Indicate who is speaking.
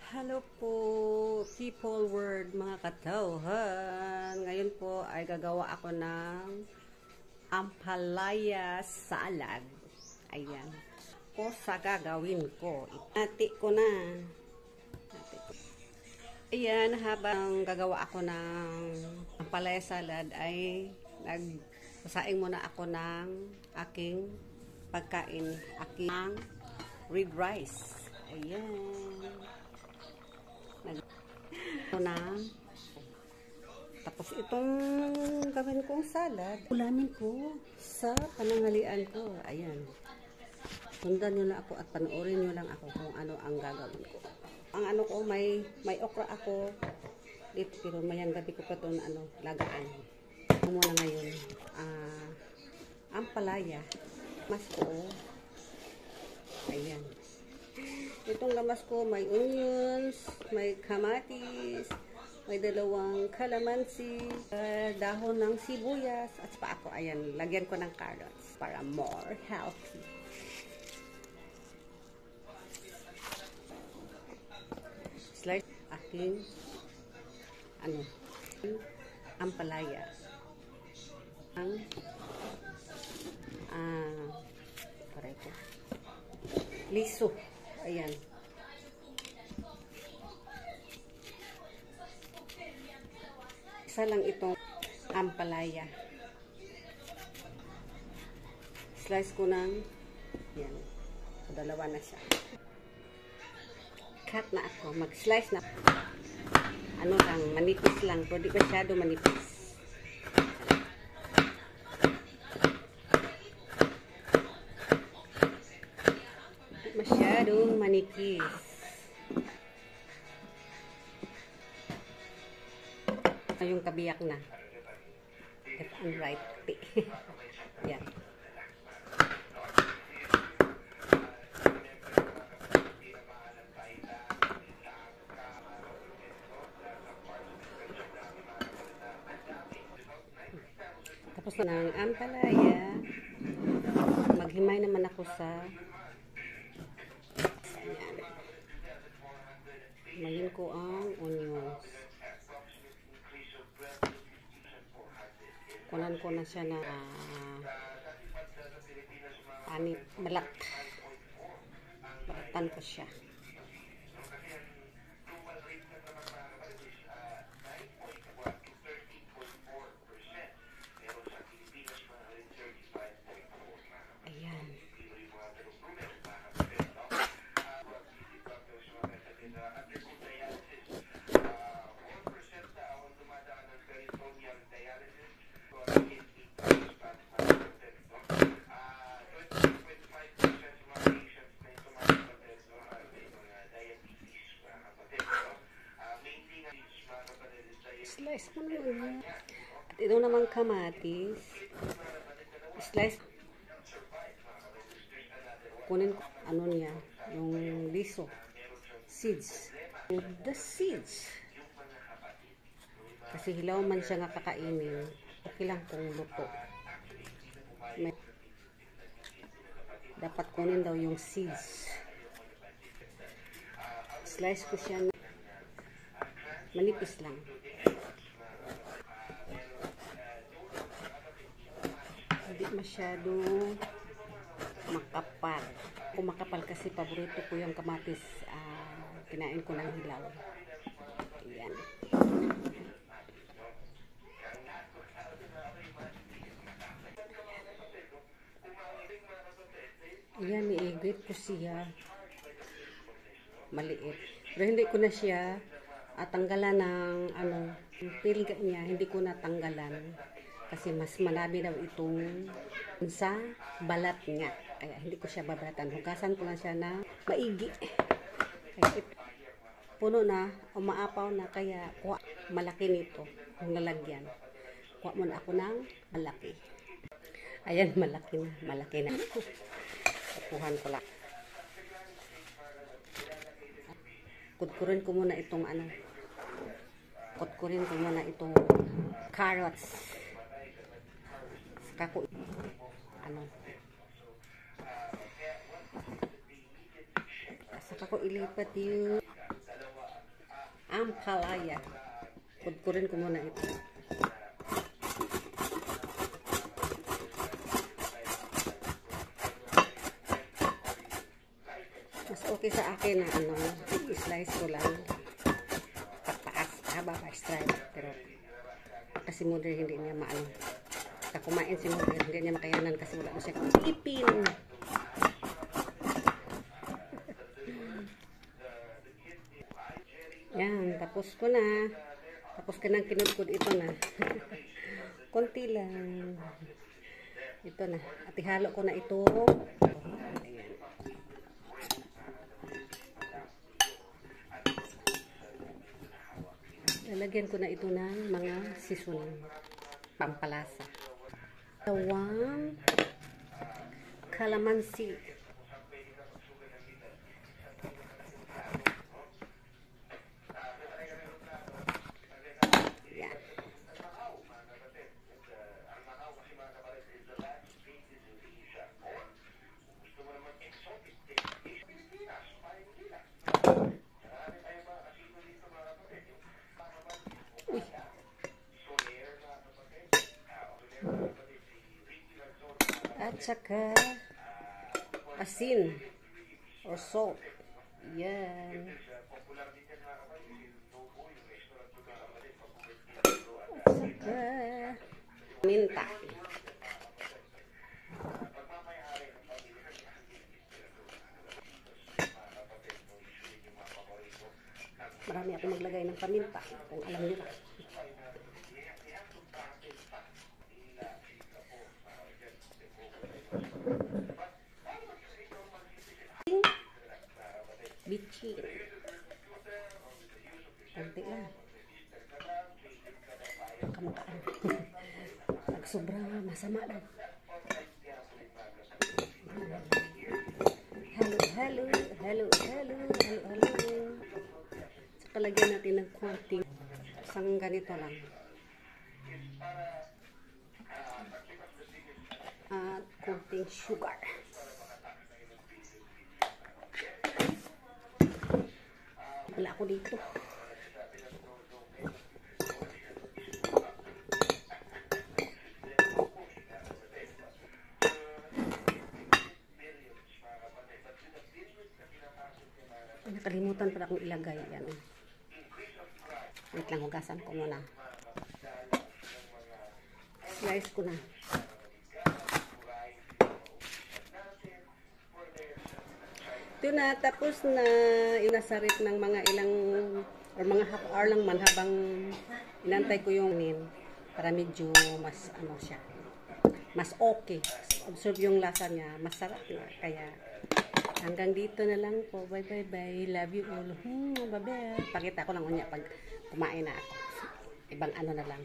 Speaker 1: Hello po, people world, mga katauhan. Ngayon po ay gagawa ako ng ampalaya salad. Ayan. Ko sa gagawin ko. Ipati ko na. Ayan, habang gagawa ako ng ampalaya salad ay nagsasaing muna ako ng aking pagkain. Aking red rice. Ayan. Na tapos itong gawin kong salad, ulamin ko sa pananghalian ko. Ayan. Sundan nyo na ako at panoorin nyo lang ako kung ano ang gagawin ko. Ang ano ko, may okra ako dito, pero mayang gabi ko pa itong lagaan. Ito muna ngayon, ampalaya. Mas ko, ayan. Itong lamas ko, may onions, may kamatis, may dalawang kalamansi, dahon ng sibuyas, at pa ako, ayan, lagyan ko ng carrots para more healthy. Slice aking, ampalaya. Ang, correct. Liso. Ayan. Isa lang itong ampalaya. Slice ko ng, yan. Dalawa na siya. Cut na ako. Mag-slice na. Ano lang, manipis lang. Pero di masyado manipis. Masyadong manipis. Yung kabiyak na. Left and right. Yan. Tapos na ang ampalaya. Maghimay naman ako sa mayin ko ang onions. Kunan ko na siya na balatan ko siya. Ayan. Slice mo naman. At ito naman kamatis. Slice. Kunin ko, niya, yung liso. Seeds. The seeds. Kasi hilaw man siya nga kakainin. Okay lang kung luto. Dapat kunin daw yung seeds. Slice ko siya na manipis lang. Hindi masyado makapal. Kung makapal kasi paborito ko yung kamatis. Kinain ko ng hilaw. Ayan. Ayan, i-grate ko siya. Maliit. Pero hindi ko na siya tanggalan ng yung pilga niya. Hindi ko na tanggalan. Kasi mas malami daw itong sa balat niya. Kaya hindi ko siya babalatan. Hugasan ko lang siya na maigi. Kaya puno na, umaapaw na, kaya kuha malaki nito. Yung lalagyan. Kuha muna ako ng malaki. Ayan, malaki na. Malaki na. Kukuhan ko lang. Kudkurin ko muna itong kudkurin ko muna itong carrots. Saka ko saka ko ilipat yung ampalaya. Pudpurin ko muna ito. Mas okay sa akin na i-slice ko lang pataas, haba pa stripe. Pero kasi mother hindi niya maano. Kumain si mother, hindi niya makayanan kasi wala ko siya ipin. Yan, tapos ko na. Tapos ka nang kinudkod, ito na. Konti lang. Ito na. At ihalo ko na ito. Ayan. Lalagyan ko na ito ng mga seasoning. Pampalasa. Bawang. Calamansi. At saka asin or salt. Yan. At saka minta. Marami ako maglagay ng paminta kung alam nyo lang. Bitchin. Konti lang. Kamukaan. Nagsobra, masama lang. Halo. Saka lagyan natin ng konting isang ganito lang. At konting sugar. Wala ako dito. Nakalimutan pala akong ilagay. Yan. Wait lang, hugasan ko muna. Slice ko na. Ito na, tapos na inasarit ng mga ilang or mga half hour lang man habang inantay ko yung para medyo mas siya, mas okay, absorb yung lasa niya, masarap na. Kaya hanggang dito na lang po. Bye. Love you all. Bye. Pakita ko lang unya pag kumain na ako. Ibang na lang.